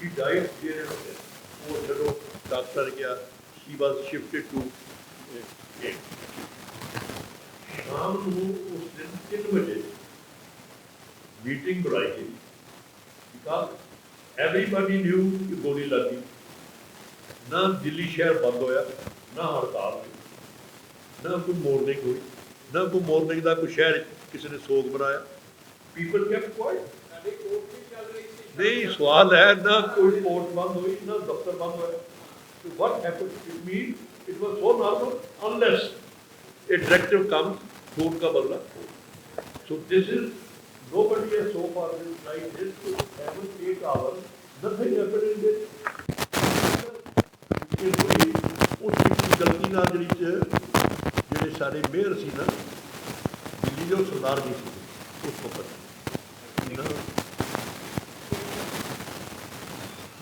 She died here और चलो doctor गया, she was shifted to शाम को उस दिन 3 बजे मीटिंग बुलाई गई, because everybody knew कि गोली लगी। ना दिल्ली शहर बंद होया, ना हड़ताल हुई, ना कोई मॉर्निंग हुई, ना कोई मॉर्निंग का कोई शहर किसी ने सोग बनाया। People kept quite. नहीं, सवाल है ना कोई कोर्ट बंद हुई, ना दफ्तर बंद हुआ। So what happened? It means it was so normal unless a directive comes, court का बदला। So this is nobody has so far been like this to 7-8 hours. Nothing happened in this. उस गलती ना ਜਿਹੜੇ ਸਾਡੇ ਮੇਅਰ ਸੀ ਨਾ ਦਿੱਲੀ ਦੇ ਸਰਦਾਰ ਜੀ ਸੀ ਉਸ ਵਕਤ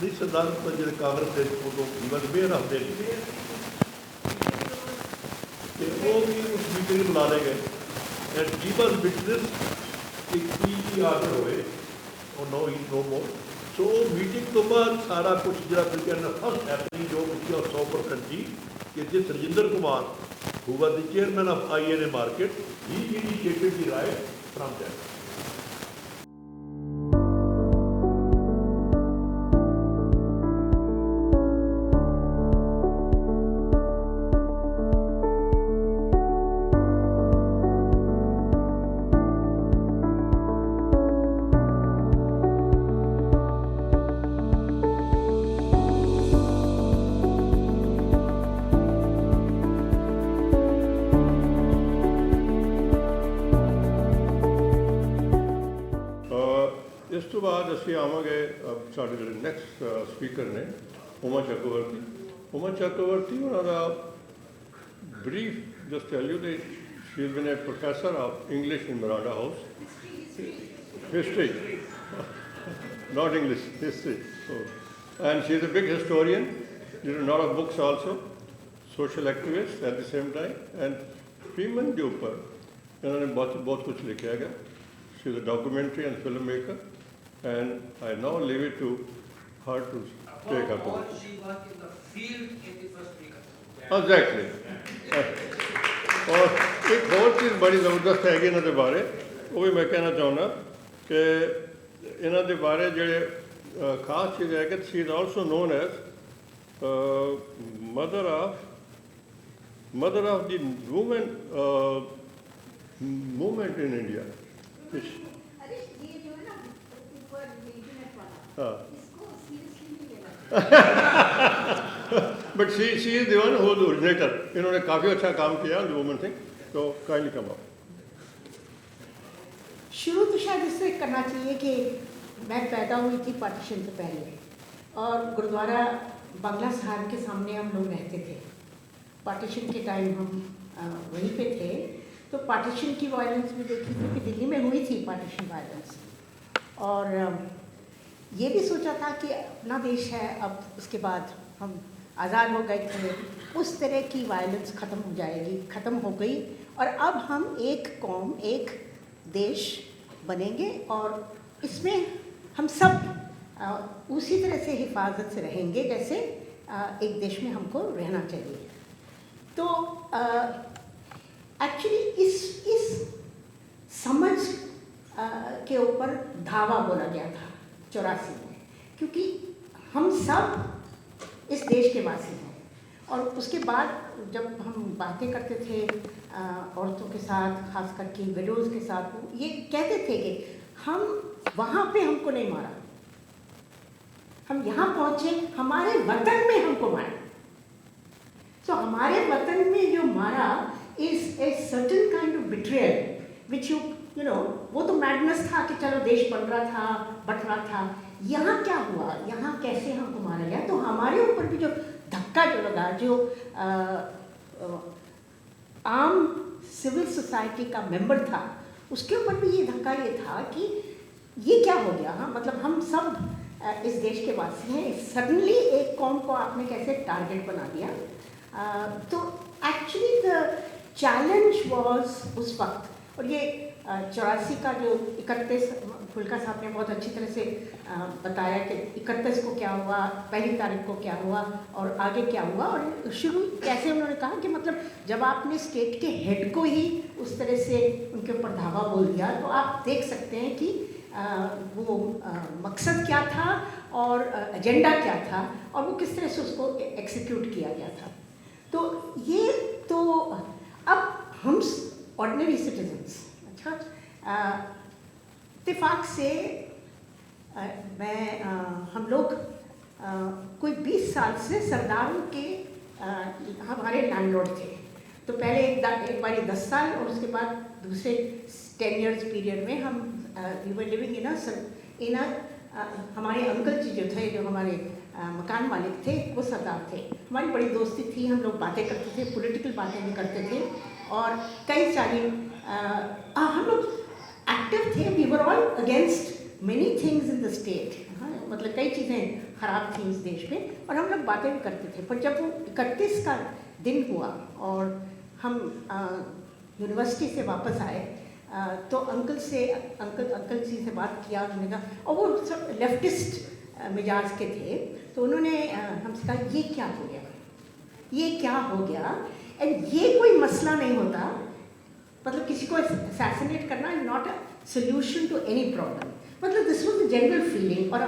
ਨਹੀਂ ਸਰਦਾਰ ਤਾਂ ਜਿਹੜੇ ਕਾਂਗਰਸ ਦੇ ਉਦੋਂ ਜੀਵਨ ਮੇਅਰ ਹੁੰਦੇ ਨੇ ਤੇ ਉਹ ਵੀ ਉਸ ਮੀਟਿੰਗ ਬੁਲਾ ਲਏ ਗਏ ਐਂਡ ਹੀ ਵਾਸ ਵਿਟਨੈਸ ਕਿ ਕੀ ਆਰਡਰ ਹੋਏ ਉਹ ਨੋ ਮੋਰ। ਸੋ ਮੀਟਿੰਗ ਤੋਂ ਬਾਅਦ ਸਾਰਾ ਕੁਝ ਜਿਹੜਾ ਫਿਰ ਕਹਿੰਦਾ ਫਸਟ ਹੈਪਨਿੰਗ ਜੋ ਕੁਝ 100% ਜੀ कि जिस Rajinder Kumar, who was the chairman of INA market, he initiated the riot from there. ਇਸ ਤੋਂ ਬਾਅਦ ਅਸੀਂ ਆਵਾਂਗੇ ਸਾਡੇ ਜਿਹੜੇ ਨੈਕਸਟ ਸਪੀਕਰ ਨੇ ਉਮਾ ਚੱਕਰਵਰਤੀ। ਉਮਾ ਚੱਕਰਵਰਤੀ ਉਹਨਾਂ ਦਾ brief just tell you that she has been a professor of English in Miranda House. History, not English, history. So, and she is a big historian, written a lot of books also, social activist at the same time, and women के ऊपर इन्होंने बहुत कुछ लिखा है। She is a documentary and filmmaker, and I now leave it to her to take up. She was in the field in the first week. Exactly. और एक और चीज़ बड़ी ज़बरदस्त है इन्हों के बारे, वो भी मैं कहना चाहना कि इन्हों के बारे जोड़े खास चीज़ है कि she is also known as mother of the women movement in India. But she is the one who is originator. इन्होंने काफ़ी अच्छा काम किया वुमेन थिंग, तो काइंडली कम अप। शुरू तो शायद इससे करना चाहिए कि मैं पैदा हुई थी पार्टीशन से पहले, और गुरुद्वारा बंगला साहब के सामने हम लोग रहते थे। पार्टीशन के टाइम हम वहीं पे थे, तो पार्टीशन की वायलेंस भी देखी थी कि दिल्ली में हुई थी पार्टीशन वायलेंस, और ये भी सोचा था कि अपना देश है, अब उसके बाद हम आज़ाद हो गए थे, उस तरह की वायलेंस ख़त्म हो जाएगी, ख़त्म हो गई, और अब हम एक कौम एक देश बनेंगे, और इसमें हम सब उसी तरह से हिफाजत से रहेंगे जैसे एक देश में हमको रहना चाहिए। तो एक्चुअली इस समझ के ऊपर धावा बोला गया था 84 में, क्योंकि हम सब इस देश के वासी हैं। और उसके बाद जब हम बातें करते थे औरतों के साथ, खास करके विडोज़ के साथ, ये कहते थे कि हम वहाँ पे हमको नहीं मारा, हम यहाँ पहुँचे, हमारे वतन में हमको मारा। तो हमारे वतन में जो मारा is a certain kind of betrayal which you know, वो तो मैडनेस था कि चलो देश बन रहा था, बट रहा था। यहाँ क्या हुआ, यहाँ कैसे हमको मारा गया, तो हमारे ऊपर भी जो धक्का जो लगा, जो आम सिविल सोसाइटी का मेंबर था, उसके ऊपर भी ये धक्का ये था कि ये क्या हो गया। हाँ, मतलब हम सब इस देश के वासी हैं, सडनली एक कौम को आपने कैसे टारगेट बना दिया। तो एक्चुअली द चैलेंज वाज उस वक्त, और ये 84 का जो 31 फुल्का साहब ने बहुत अच्छी तरह से बताया कि 31 को क्या हुआ, 1 तारीख को क्या हुआ और आगे क्या हुआ, और शुरू कैसे उन्होंने कहा कि मतलब जब आपने स्टेट के हेड को ही उस तरह से उनके ऊपर धावा बोल दिया तो आप देख सकते हैं कि वो मकसद क्या था और एजेंडा क्या था और वो किस तरह से उसको एक्सिक्यूट किया गया था। तो ये तो अब हम ऑर्डिनरी सिटीजन्स, अच्छा इत्तेफाक से हम लोग कोई 20 साल से सरदारों के हमारे लैंडलॉर्ड थे। तो पहले एक बारी 10 साल और उसके बाद दूसरे 10 years पीरियड में हम वी वर लिविंग इन हमारे अंकल जी जो थे, जो हमारे मकान मालिक थे, वो सरदार थे। हमारी बड़ी दोस्ती थी, हम लोग बातें करते थे, पॉलिटिकल बातें भी करते थे और कई सारी हम लोग एक्टिव थे। We were all against many things in the state, मतलब कई चीज़ें ख़राब थी इस देश में और हम लोग बातें भी करते थे। पर जब वो 31 का दिन हुआ और हम यूनिवर्सिटी से वापस आए तो अंकल जी से बात किया, उन्होंने कहा, और वो सब लेफ्टिस्ट मिजाज के थे, तो उन्होंने हमसे कहा ये क्या हो गया, ये क्या हो गया, एंड ये कोई मसला नहीं होता, मतलब किसी को असैसिनेट करना is not a solution to any problem. मतलब this was the general feeling. और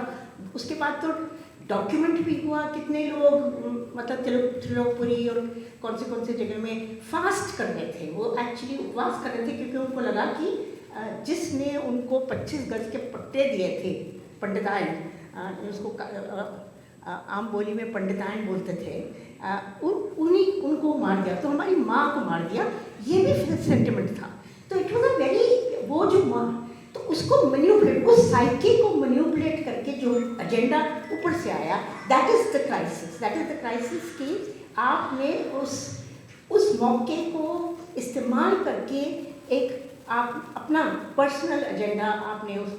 उसके बाद तो डॉक्यूमेंट भी हुआ, कितने लोग मतलब त्रिलोकपुरी और कौन से जगह में फास्ट कर रहे थे, वो एक्चुअली उपवास कर रहे थे क्योंकि उनको लगा कि जिसने उनको 25 गज के पट्टे दिए थे, पंडिताइन, उसको आम बोली में पंडिताइन बोलते थे, उनको मार दिया, तो हमारी माँ को मार दिया, ये भी सेंटिमेंट था। तो इट वॉज अ वेरी, वो जो माँ, तो उसको मैन्युपुलेट, उस साइकी को मैन्युपुलेट करके जो एजेंडा ऊपर से आया, दैट इज द क्राइसिस कि आपने उस मौके को इस्तेमाल करके एक आप अपना पर्सनल एजेंडा आपने उस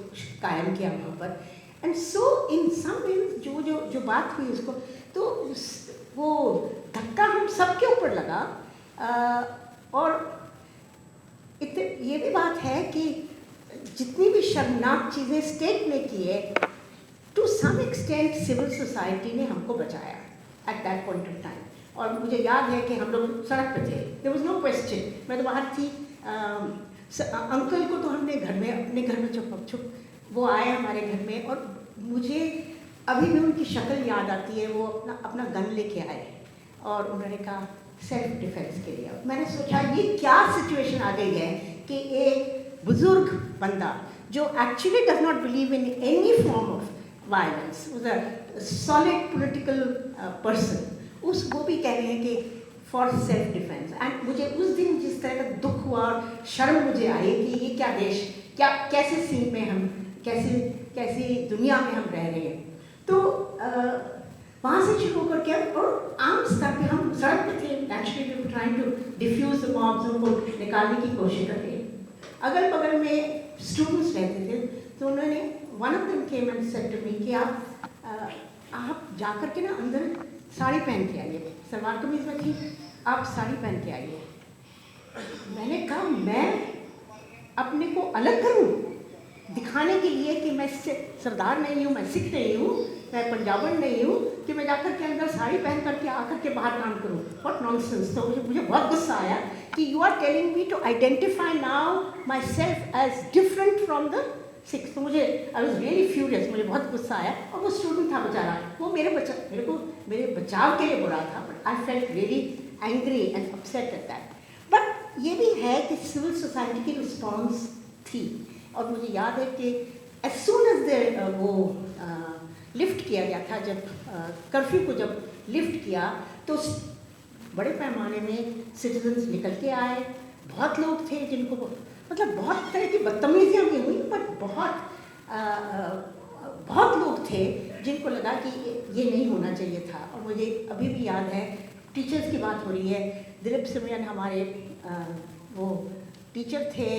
कायम किया वहाँ पर। एंड सो इन सम वे जो बात हुई उसको, तो वो धक्का हम सबके ऊपर लगा। और ये भी बात है कि जितनी भी शर्मनाक चीज़ें स्टेट ने की है, to some extent civil society ने हमको बचाया at that point of time. और मुझे याद है कि हम लोग सड़क पे थे, देयर वाज नो क्वेश्चन, मैं तो बाहर थी। अंकल को तो हमने घर में, अपने घर में छुप वो आए हमारे घर में, और मुझे अभी भी उनकी शक्ल याद आती है। वो अपना गन लेके आए और उन्होंने कहा सेल्फ डिफेंस के लिए। मैंने सोचा ये क्या सिचुएशन आ गई है कि एक बुजुर्ग बंदा जो actually does not believe in any form of violence, was a solid political person, वो भी कह रहे हैं कि फॉर सेल्फ डिफेंस। एंड मुझे उस दिन जिस तरह का दुख हुआ और शर्म मुझे आई कि ये क्या देश, क्या कैसे सीन में हम, कैसी दुनिया में हम रह रहे हैं। तो वहाँ से शुरू करके और आम स्तर पे हम सड़क पे थे, naturally trying to defuse the mobs, उनको निकालने की कोशिश कर रहे हैं। अगल बगल में स्टूडेंट्स रहते थे, तो उन्होंने one of them came and said to me कि आप जा कर के ना अंदर साड़ी पहन के आइए, सलवार कमीज में थी, आप साड़ी पहन के आइए। मैंने कहा मैं अपने को अलग करूं दिखाने के लिए कि मैं सरदार नहीं हूँ, मैं सिख नहीं हूँ, मैं पंजाबन नहीं हूँ, कि मैं जाकर के अंदर साड़ी पहन करके आकर के बाहर काम करूँ। What nonsense. तो मुझे बहुत गुस्सा आया कि you are telling me to identify now myself as different from the six. तो मुझे आई वॉज रियली फ्यूरियस, मुझे बहुत गुस्सा आया। और वो स्टूडेंट था बेचारा, वो मेरे बचाव के लिए बोला था, but I felt really angry and upset at that. But ये भी है कि सिविल सोसाइटी की रिस्पॉन्स थी। और मुझे याद है कि एज सून एज वो लिफ्ट किया गया था, जब कर्फ्यू को जब लिफ्ट किया तो बड़े पैमाने में सिटीजन्स निकल के आए। बहुत लोग थे जिनको मतलब बहुत तरह की बदतमीजियाँ भी हुई, बट बहुत लोग थे जिनको लगा कि ये नहीं होना चाहिए था। और मुझे अभी भी याद है, टीचर्स की बात हो रही है, दिलीप सिमरन हमारे वो टीचर थे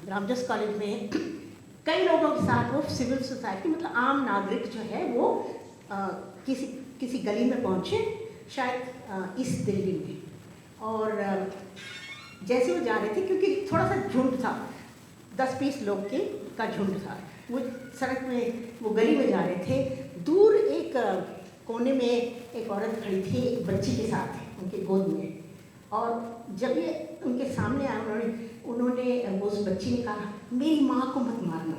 रामजस कॉलेज में, कई लोगों के साथ वो सिविल सोसाइटी मतलब आम नागरिक जो है वो किसी गली में पहुँचे, शायद ईस्ट दिल्ली में, और जैसे वो जा रहे थे, क्योंकि थोड़ा सा झुंड था, 10-20 लोग का झुंड था, वो सड़क में वो गली में जा रहे थे, दूर एक कोने में एक औरत खड़ी थी एक बच्ची के साथ उनके गोद में, और जब ये उनके सामने आया उन्होंने उस बच्ची ने कहा मेरी माँ को मत मारना।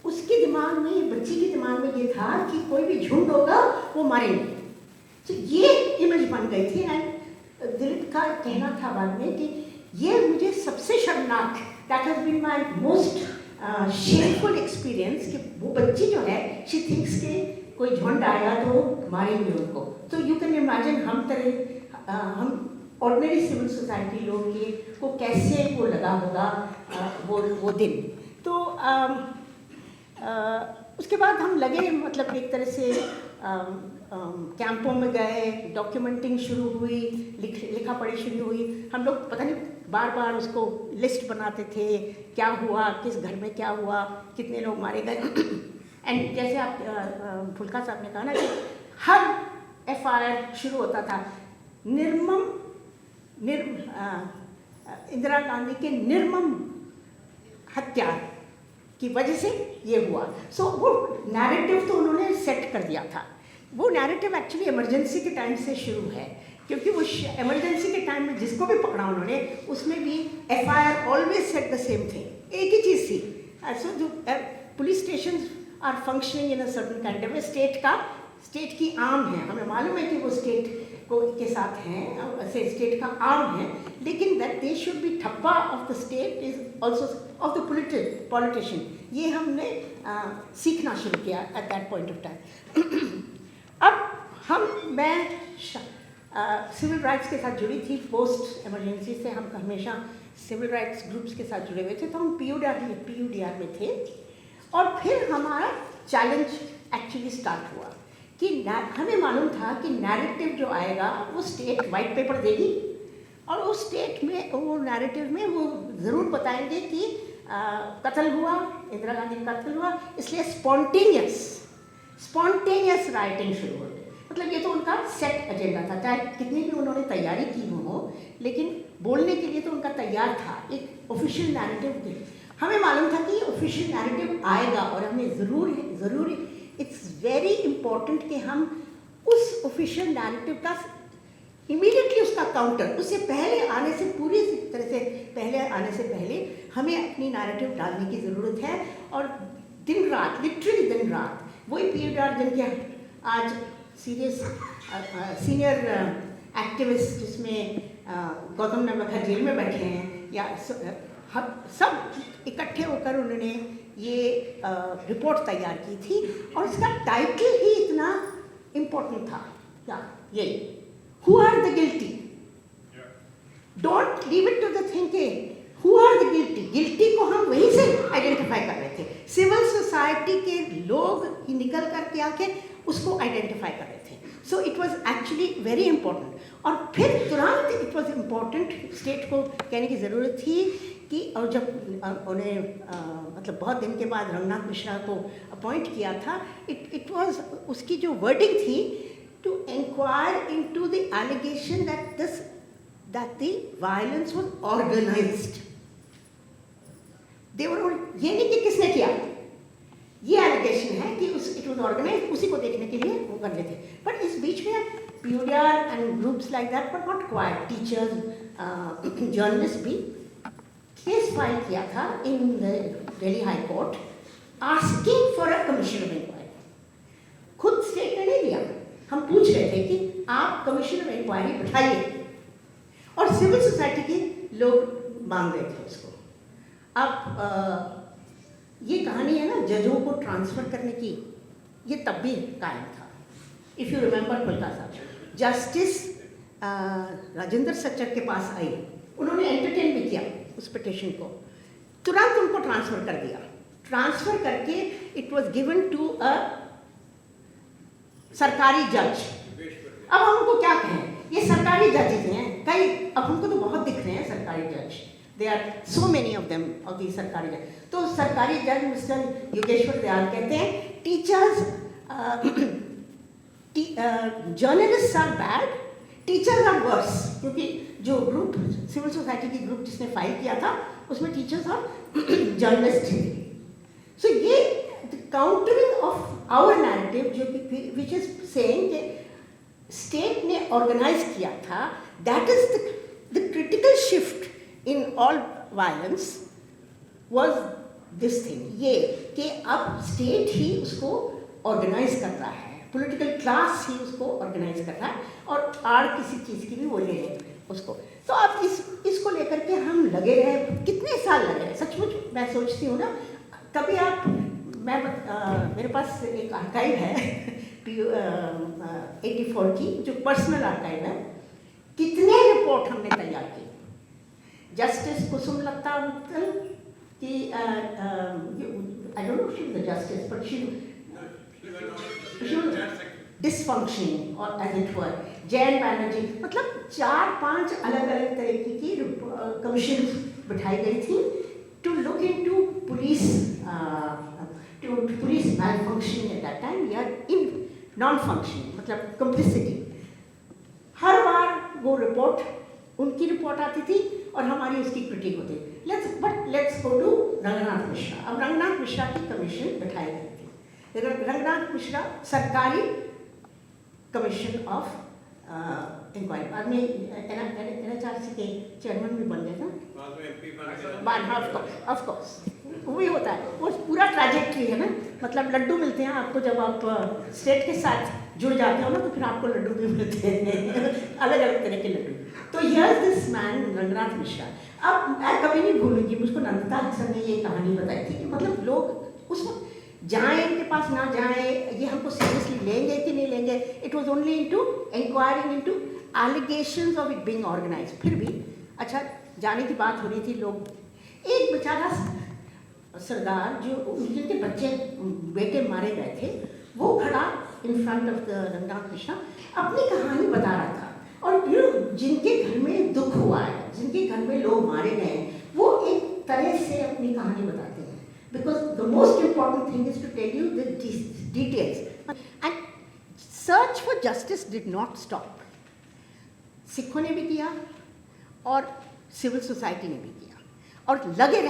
उसके दिमाग में, बच्ची के दिमाग में ये था कि कोई भी झुंड होगा वो मारेंगे। तो ये इमेज बन गई थी। एंड दिलीप का कहना था बाद में कि ये मुझे सबसे शर्मनाक, that has been my most shameful experience, कि वो बच्ची जो है शी थिंक्स के कोई झुंड आया तो मारेंगे उनको। तो यू कैन इमेजिन हम ऑर्डिनरी सिविल सोसाइटी लोग के को कैसे वो लगा होगा वो दिन। तो उसके बाद हम लगे, मतलब एक तरह से कैंपों में गए, डॉक्यूमेंटिंग शुरू हुई, लिखा पढ़ी शुरू हुई। हम लोग पता नहीं बार बार उसको लिस्ट बनाते थे, क्या हुआ, किस घर में क्या हुआ, कितने लोग मारे गए। एंड जैसे आप फुल्का साहब ने कहा ना कि हर FIR शुरू होता था इंदिरा गांधी के निर्मम हत्या की वजह से ये हुआ। सो वो नैरेटिव तो उन्होंने सेट कर दिया था। वो नैरेटिव एक्चुअली इमरजेंसी के टाइम से शुरू है, क्योंकि वो इमरजेंसी के टाइम में जिसको भी पकड़ा उन्होंने, उसमें भी FIR always set the same thing, एक ही चीज़ थी। सो जो police station are functioning in a certain kind of state की आर्म है। हमें मालूम है कि वो स्टेट के साथ हैं, स्टेट का आर्म है, लेकिन दैट दे शुड बी ठप्पा of the state is also of the politician. ये हमने सीखना शुरू किया eight that point of time. अब मैं सिविल राइट्स के साथ जुड़ी थी, पोस्ट इमरजेंसी से हम हमेशा सिविल राइट्स ग्रुप्स के साथ जुड़े हुए थे, तो हम PUDR में थे। और फिर हमारा चैलेंज एक्चुअली स्टार्ट हुआ कि हमें मालूम था कि नैरेटिव जो आएगा वो स्टेट वाइट पेपर देगी, और उस स्टेट में वो नैरेटिव में वो ज़रूर बताएंगे कि कत्ल हुआ, इंदिरा गांधी का कत्ल हुआ, इसलिए स्पॉन्टेनियस राइटिंग शुरू हो गई। मतलब ये तो उनका सेट एजेंडा था, चाहे कितनी भी उन्होंने तैयारी की हो, लेकिन बोलने के लिए तो उनका तैयार था एक ऑफिशियल नैरेटिव के। हमें मालूम था कि ऑफिशियल नैरेटिव आएगा, और हमें ज़रूर इट्स वेरी इम्पॉर्टेंट कि हम उस ऑफिशियल नैरेटिव का इमीडिएटली उसका काउंटर, उससे पहले आने से, पूरी तरह से पहले आने से पहले हमें अपनी नैरेटिव डालने की ज़रूरत है। और दिन रात, लिटरली दिन रात, वही PUDR जिनके आज सीनियर एक्टिविस्ट जिसमें गौतम नवलखा जेल में बैठे हैं, या सब इकट्ठे होकर उन्होंने ये रिपोर्ट तैयार की थी, और इसका टाइटल ही इतना इम्पोर्टेंट था, क्या ये, who are the guilty, don't leave it to the thinking, who are the guilty. Guilty को हम वहीं से आइडेंटिफाई कर रहे थे, सिविल सोसाइटी के लोग ही निकल कर के आके उसको आइडेंटिफाई कर रहे थे। So it was actually very important. और फिर तुरंत इट वॉज इम्पॉर्टेंट, स्टेट को कहने की ज़रूरत थी कि, और जब उन्हें मतलब बहुत दिन के बाद रंगनाथ मिश्रा को अपॉइंट किया था, इट वॉज, उसकी जो वर्डिंग थी, to inquire into the allegation that the violence was organised. ये नहीं कि किसने किया, ये एलिगेशन है कि इट वाज ऑर्गेनाइज्ड, उसी को देखने के लिए वो कर लेते। बट इस बीच में PUDR and groups like that were not quite, teachers, journalist भी केस फाइल किया था in the Delhi high court asking for a commission of inquiry. खुद स्टेट ने नहीं दिया, हम पूछ रहे थे कि आप कमीशन ऑफ इंक्वायरी बैठाइए, और सिविल सोसाइटी के लोग मांग रहे थे उसको। अब ये कहानी है ना जजों को ट्रांसफ़र करने की, ये तब भी कायम था। इफ़ यू रिमेंबर फुल्का साहब, जस्टिस राजेंद्र सच्चर के पास आई, उन्होंने एंटरटेन भी किया उस पिटिशन को, तुरंत उनको ट्रांसफ़र कर दिया। ट्रांसफ़र करके it was given to a सरकारी जज। अब हम उनको क्या कहें, ये सरकारी जजेस हैं कई, अब हमको तो बहुत दिख रहे हैं सरकारी जज, they are so many of them, of the सरकारी जज। तो सरकारी जज मिस्टर योगेश्वर दयाल कहते हैं teachers, journalist are bad, teachers are worse, क्योंकि जो ग्रुप सिविल सोसाइटी की ग्रुप जिसने फाइल किया था उसमें टीचर्स और जर्नलिस्ट थे। सो ये काउंटरिंग ऑफ आवर नैरेटिव जो कि विच इज सेइंग कि स्टेट ने ऑर्गेनाइज किया था, that is the critical shift in all violence was this thing, ये कि अब स्टेट ही उसको ऑर्गेनाइज कर रहा है, पॉलिटिकल क्लास ही उसको ऑर्गेनाइज कर रहा है और आड़ किसी चीज़ की भी वो ले लें उसको। तो अब इसको लेकर के हम लगे रहे, कितने साल लगे रहे, सचमुच मैं सोचती हूँ ना, कभी आप मेरे पास एक आर्काइव है 84 की जो पर्सनल आर्काइव है, कितने रिपोर्ट हमने तैयार की, जस्टिस कुसुम लता मित्तल की I don't know she was the justice but she dysfunctioning और as it were, Jain Banerjee, मतलब 4-5 अलग अलग तरीके की कमीशन बिठाई गई थी to look into police malfunctioning at that time या इन नॉन फंक्शनिंग, मतलब कम्प्लिसिटी। हर बार वो रिपोर्ट, उनकी रिपोर्ट आती थी और हमारी उसकी क्रिटिक होती। Let's go to Ranganath Mishra. अब रंगनाथ मिश्रा की कमीशन बिठाई गई थी। रंगनाथ मिश्रा सरकारी कमीशन ऑफ इंक्वायरी, बाद में NHRC के चेयरमैन भी बन गए थे, ऑफ कोर्स वो भी होता है, वो पूरा ट्रैजेक्टरी है ना, मतलब लड्डू मिलते हैं आपको जब आप स्टेट के साथ जुड़ जाते हो ना, तो फिर आपको लड्डू भी मिलते हैं अलग अलग तरह के लड्डू। तो here's this man Ranganath Mishra. अब मैं कभी नहीं भूलूंगी, मुझको नंदिता हसन ने ये कहानी बताई थी कि मतलब लोग उस वक्त जाएँ इनके पास ना जाएँ, ये हमको सीरियसली लेंगे कि नहीं लेंगे। It was only into inquiring into allegations of it being organised. फिर भी अच्छा जाने की बात हो रही थी, लोग एक बेचारा सरदार जो जिनके बेटे मारे गए थे, वो खड़ा in front of the Ranganath Mishra अपनी कहानी बता रहा था, और जिनके घर में दुख हुआ है, जिनके घर में लोग मारे गए हैं, वो एक तरह से अपनी कहानी बताते हैं, because the most important thing is to tell you the details. And search for justice did not stop. सिखों ने भी किया और सिविल सोसाइटी ने भी किया, और लगे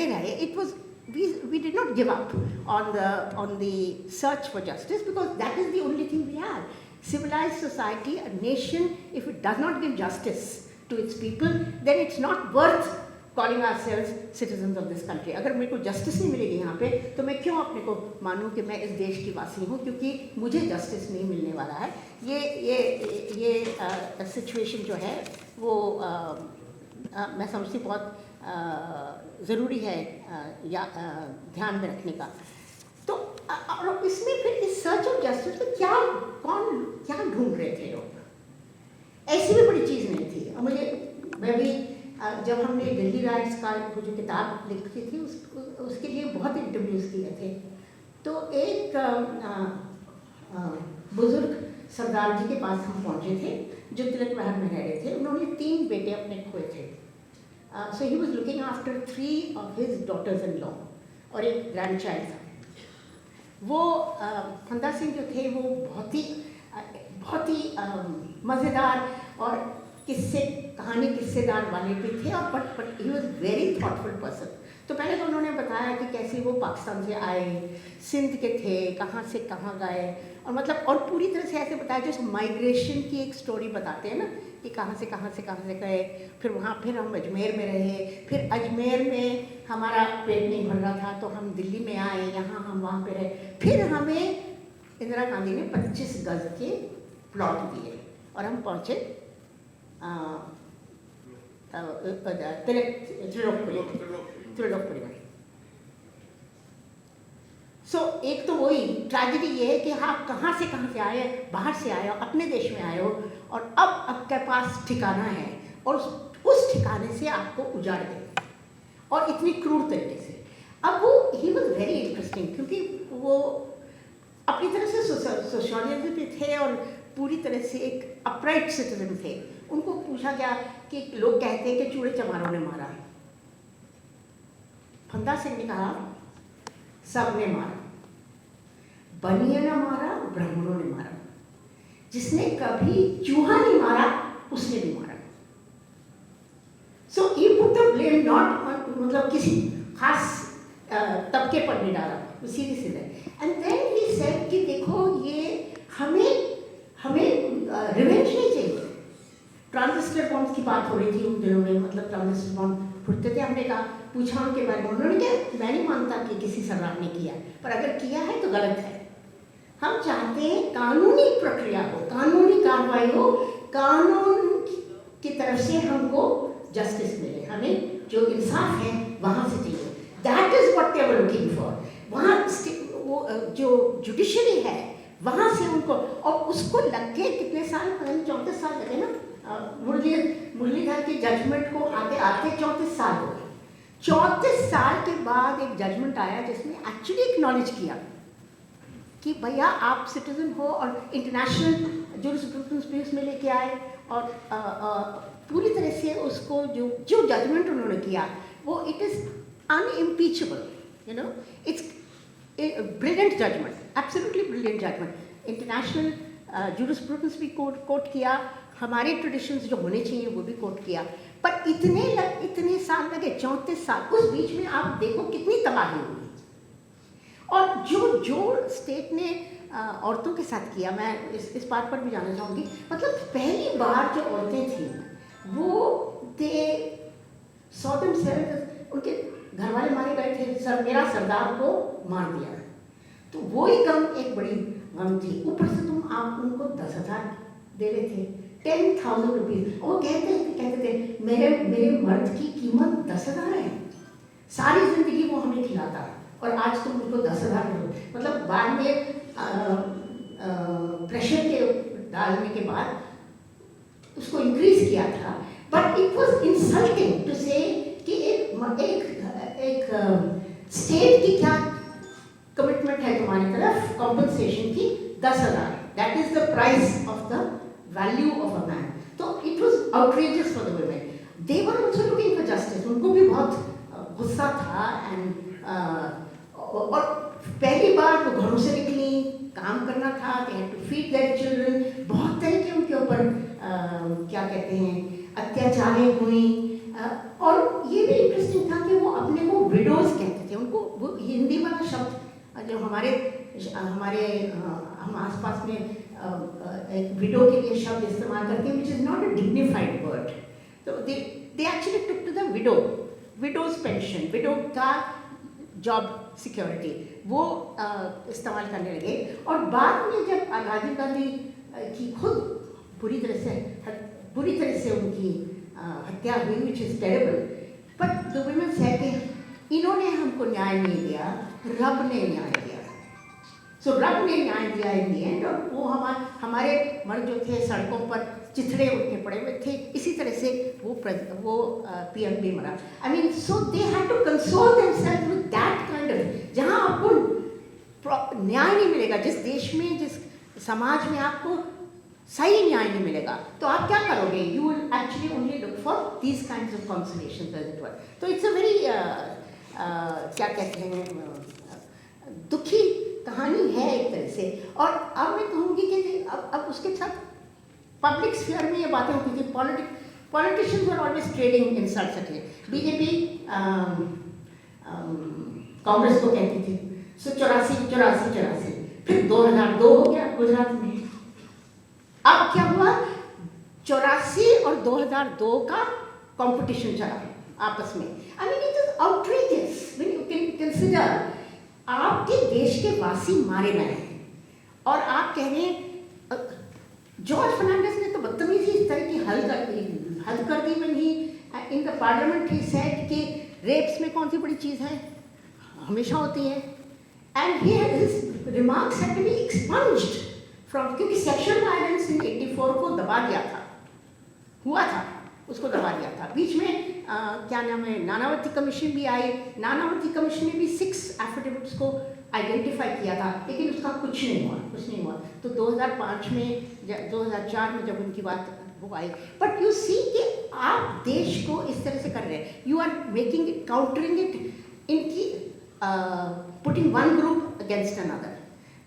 रहे। It was we did not give up on the search for justice, because that is the only thing we have. Civilized society, a nation, if it does not give justice to its people, then it's not worth calling ourselves citizens of this country. अगर मेरे को justice नहीं मिलेगी यहाँ पे, तो मैं क्यों अपने को मानूँ कि मैं इस देश की वासी हूँ, क्योंकि मुझे जस्टिस नहीं मिलने वाला है। ये सिचुएशन जो है वो मैं समझती बहुत ज़रूरी है ध्यान में रखने का। तो और इसमें फिर इस सर्च ऑफ जस्टिस में क्या ढूंढ रहे थे लोग, ऐसी भी बड़ी चीज़ नहीं थी। और मैं भी जब हमने दिल्ली राइट्स का जो किताब लिखी थी उसके लिए बहुत इंटरव्यूज़ किए थे, तो एक बुज़ुर्ग सरदार जी के पास हम पहुँचे थे जो तिलक विहार में रह रहे थे। उन्होंने 3 बेटे अपने खोए थे। So he was looking after 3 of his daughters in law और एक ग्रैंड चाइल्ड था। वो फंदा सिंह जो थे वो बहुत ही मज़ेदार और किस्सेदार वाले भी थे, और but he was very thoughtful person. तो पहले तो उन्होंने बताया कि कैसे वो पाकिस्तान से आए, सिंध के थे, कहाँ से कहाँ गए, और मतलब और पूरी तरह से ऐसे बताया जैसे माइग्रेशन की एक स्टोरी बताते हैं ना, कि कहाँ से गए, फिर वहाँ फिर हम अजमेर में रहे, फिर अजमेर में हमारा पेट नहीं भर रहा था तो हम दिल्ली में आए, यहाँ हम वहाँ पे रहे, फिर हमें इंदिरा गांधी ने 25 गज के प्लॉट दिए और हम पहुँचे त्रिलोकपुरी में। सो एक तो वही ट्रेजेडी ये है कि आप कहाँ से आए, बाहर से आए हो, अपने देश में आए हो, और अब आपके पास ठिकाना है और उस ठिकाने से आपको उजाड़ देंगे, और इतनी क्रूर तरीके से। अब वो ही वॉज वेरी इंटरेस्टिंग, क्योंकि वो अपनी तरह से सोशलिस्ट भी थे और पूरी तरह से एक अपराइट सिटीजन थे। उनको पूछा गया कि लोग कहते हैं कि चूड़े चमारों ने मारा, फंदा सिंह ने कहा सब ने मारा, बनिए ने मारा, ब्राह्मणों ने मारा, जिसने कभी चूहा नहीं मारा उसने भी मारा। So he put the blame not on, मतलब किसी खास तबके पर नहीं डाला, वो सीधे सीधे। एंड देन ही सेड कि देखो ये हमें रिवेंज नहीं चाहिए। ट्रांजिस्टर बॉम्ब की बात हो रही थी उन दिनों में, मतलब ट्रांजिस्टर बॉम्ब फुटते थे। हमने कहा, पूछा उनके बारे में, उन्होंने कहा मैं नहीं मानता कि किसी सरदार ने किया, पर अगर किया है तो गलत है। हम चाहते हैं कानूनी प्रक्रिया हो, कानूनी कार्रवाई हो, कानून की तरफ से हमको जस्टिस मिले, हमें जो इंसाफ है वहाँ से चाहिए। That is what they were looking for. वहाँ वो जो जुडिशरी है वहाँ से उनको, और उसको लग के कितने साल, 34 साल लगे ना मुरलीधर के जजमेंट को आते आते 34 साल हो गए। 34 साल के बाद एक जजमेंट आया जिसने एक्चुअली एक्नॉलेज किया कि भैया आप सिटीजन हो, और इंटरनेशनल जूरिस्प्रूडेंस में लेके आए, और पूरी तरह से उसको जो जजमेंट उन्होंने किया वो it is unimpeachable, you know, it's brilliant judgment, absolutely brilliant judgment. International jurisprudence भी कोट किया, हमारे ट्रेडिशंस जो होने चाहिए वो भी कोट किया, पर इतने साल लगे, 34 साल। उस बीच में आप देखो कितनी तबाही हुई। और जो स्टेट ने औरतों के साथ किया, मैं इस बात पर भी जानना चाहूँगी, मतलब पहली बार जो औरतें थीं वो दे सॉ देमसेल्व्स, उनके घर वाले मारे गए थे, मेरा सरदार को मार दिया, तो वो ही गम एक बड़ी गम थी। ऊपर से आप उनको 10,000 दे रहे थे, 10,000 रुपीज़। वो कहते थे मेरे मर्द की कीमत 10,000 है, सारी ज़िंदगी वो हमें खिलाता, और आज तुम उनको 10,000 दो। मतलब बाद में प्रेशर के डालने के बाद उसको इंक्रीज किया था, but it was insulting to say कि एक स्टेट की क्या कमिटमेंट है तुम्हारी तरफ कॉम्पनसेशन की, 10,000, that is the price of the value of a man. तो it was outrageous for the women. They were also looking for justice, उनको भी बहुत गुस्सा था। और पहली बार वो घरों से निकली, काम करना था, they had to feed their children, बहुत तरह के उनके ऊपर क्या कहते हैं अत्याचारें हुई। और ये भी इंटरेस्टिंग था कि वो अपने को विडोज कहते थे, उनको वो हिंदी वाला शब्द जो हम आसपास में एक विडो के लिए शब्द इस्तेमाल करते हैं, which is not a dignified word. तो they actually took to the widows pension, widow का जॉब सिक्योरिटी, वो इस्तेमाल करने लगे। और बाद में जब राजीव गांधी की खुद बुरी तरह से उनकी हत्या हुई, which is terrible, but the women said कि इन्होंने हमको न्याय नहीं दिया, रब ने न्याय दिया। सो रब ने न्याय दिया इन दी एंड। और वो हमारे मर्द जो थे सड़कों पर चिथड़े उठे पड़े हुए थे, इसी तरह से वो पीएम भी मरा। I mean, so they had to console themselves with that kind of, जहाँ आपको न्याय नहीं मिलेगा, जिस देश में, जिस समाज में आपको सही न्याय नहीं मिलेगा, तो आप क्या करोगे? You will actually only look for these kinds of consolation as it were. तो इट्स अ वेरी क्या कहते हैं दुखी कहानी है एक तरह से। और अब मैं कहूँगी कि अब उसके साथ पब्लिक स्फीयर में ये बातें होती थी, politicians are always trading in such सके। बीजेपी कांग्रेस को कहती थी 84, फिर 2002 हो गया गुजरात में। अब क्या हुआ, 84 और 2002 का कंपटीशन चला आपस में। I mean it is outrageous when you can consider आपके देश के वासी मारे गए हैं, और आप कह रहे हैं जॉर्ज फर्नांडिस ने तो बदतमीजी इस तरह की हद कर दी when he in the parliament he said कि रेप्स में कौन सी बड़ी चीज़ है, हमेशा होती है। and his remarks had to be expunged from, क्योंकि सेक्शुअल वायलेंस इन 84 को दबा दिया था, हुआ था, उसको दबा दिया था। बीच में क्या नाम है, नानावती कमीशन भी आई। नानावती कमीशन ने भी 6 एफिडेविट्स को आइडेंटिफाई किया था, लेकिन उसका कुछ नहीं हुआ। तो 2005 में 2004 में जब उनकी बात वो आई, बट यू सी कि आप देश को इस तरह से कर रहे हैं, you are making it, countering it, इनकी putting one group against another,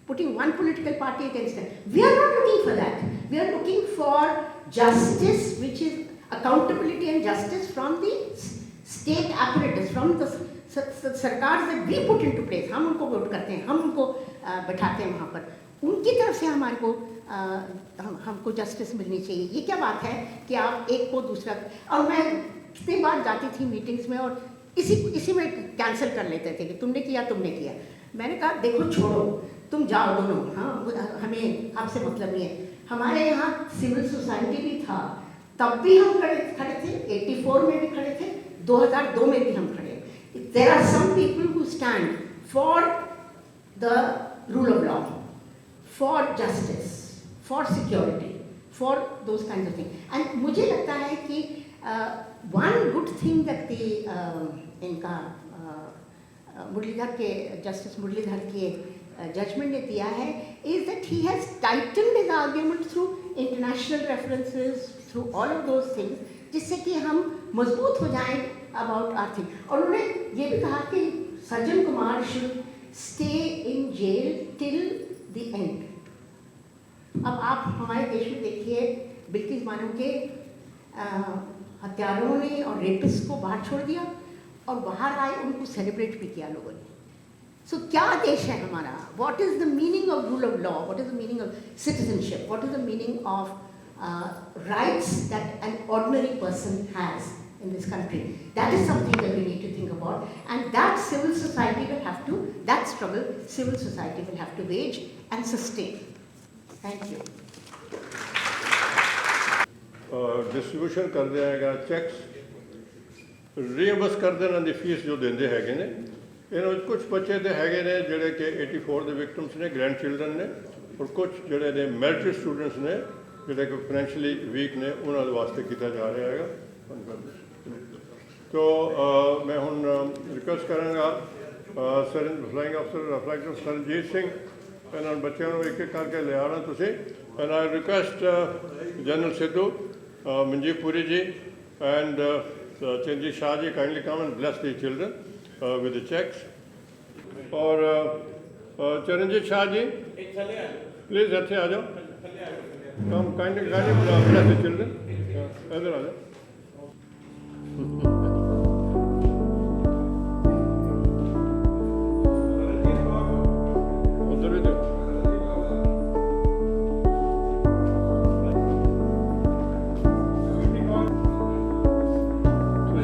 putting one political party against them. We are not looking for that. We are looking for justice, which is accountability and justice from the state apparatus, from the सरकार से we put into place, हम उनको vote करते हैं, हम उनको बैठाते हैं वहाँ पर, उनकी तरफ से हमारे को हमको जस्टिस मिलनी चाहिए। ये क्या बात है कि आप एक को दूसरा, और मैं कितनी बार जाती थी मीटिंग्स में और इसी में कैंसिल कर लेते थे कि तुमने किया। मैंने कहा देखो छोड़ो, तुम जाओ दोनों, हाँ हमें आपसे मतलब नहीं है। हमारे यहाँ सिविल सोसाइटी भी था, तब भी हम खड़े थे, 84 में भी खड़े थे, 2002 में भी हम खड़े। There are some people who stand for the rule of law, for justice, for security, for those kinds of things. And मुझे लगता है कि one good thing that the इनका मुरलीधर के जस्टिस मुरलीधर के जजमेंट ने दिया है is that he has tightened his argument through international references, through all of those things, जिससे कि हम मजबूत हो जाएं about our thing. और उन्होंने ये भी कहा कि Sajjan Kumar should stay in jail till the end. अब आप हमारे देश में देखिए, बिल्किस बानो के हत्यारों ने और रेपिस्ट को बाहर छोड़ दिया और बाहर आए, उनको सेलिब्रेट भी किया लोगों ने। सो क्या देश है हमारा? What is the meaning of rule of law? What is the meaning of citizenship? What is the meaning of rights that an ordinary person has in this country? That is something that we need to think about, and that civil society will have to, that struggle civil society will have to wage and sustain. Thank you. Distribution कर देगा checks, reimburse कर देना दी fees जो देंदे हैगे ने। इन्होंने कुछ बच्चे तो हैगे ने जिहड़े कि 84 के विक्टिम्स ने, ग्रैंड चिल्ड्रन ने, और कुछ जिहड़े ने मेरिटरी स्टूडेंट्स ने जिहड़े कि फाइनैंशियली वीक ने, उन्होंने वास्ते किया जा रहा है। तो मैं हुण रिक्वेस्ट करांगा फ्लाइंग अफसर सरनजीत सिंह, इन्होंने बच्चों को एक एक करके ले आना तुसी। And I request general Sidhu, Manjeev Puri ji and Chanjit Shah ji kindly come and bless the children with the cheques. और चरणजीत शाह जी प्लीज़ इत्थे आ जाओ, come kindly bless the children, इधर आ जाओ।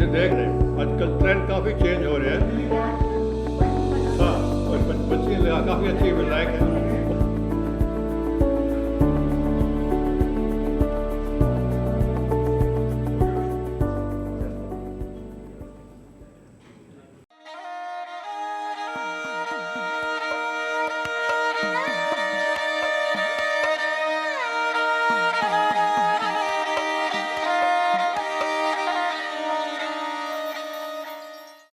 देख रहे हैं आजकल ट्रेंड काफ़ी चेंज हो रहे हैं। हाँ, और बच्चे काफ़ी अच्छी लायक है।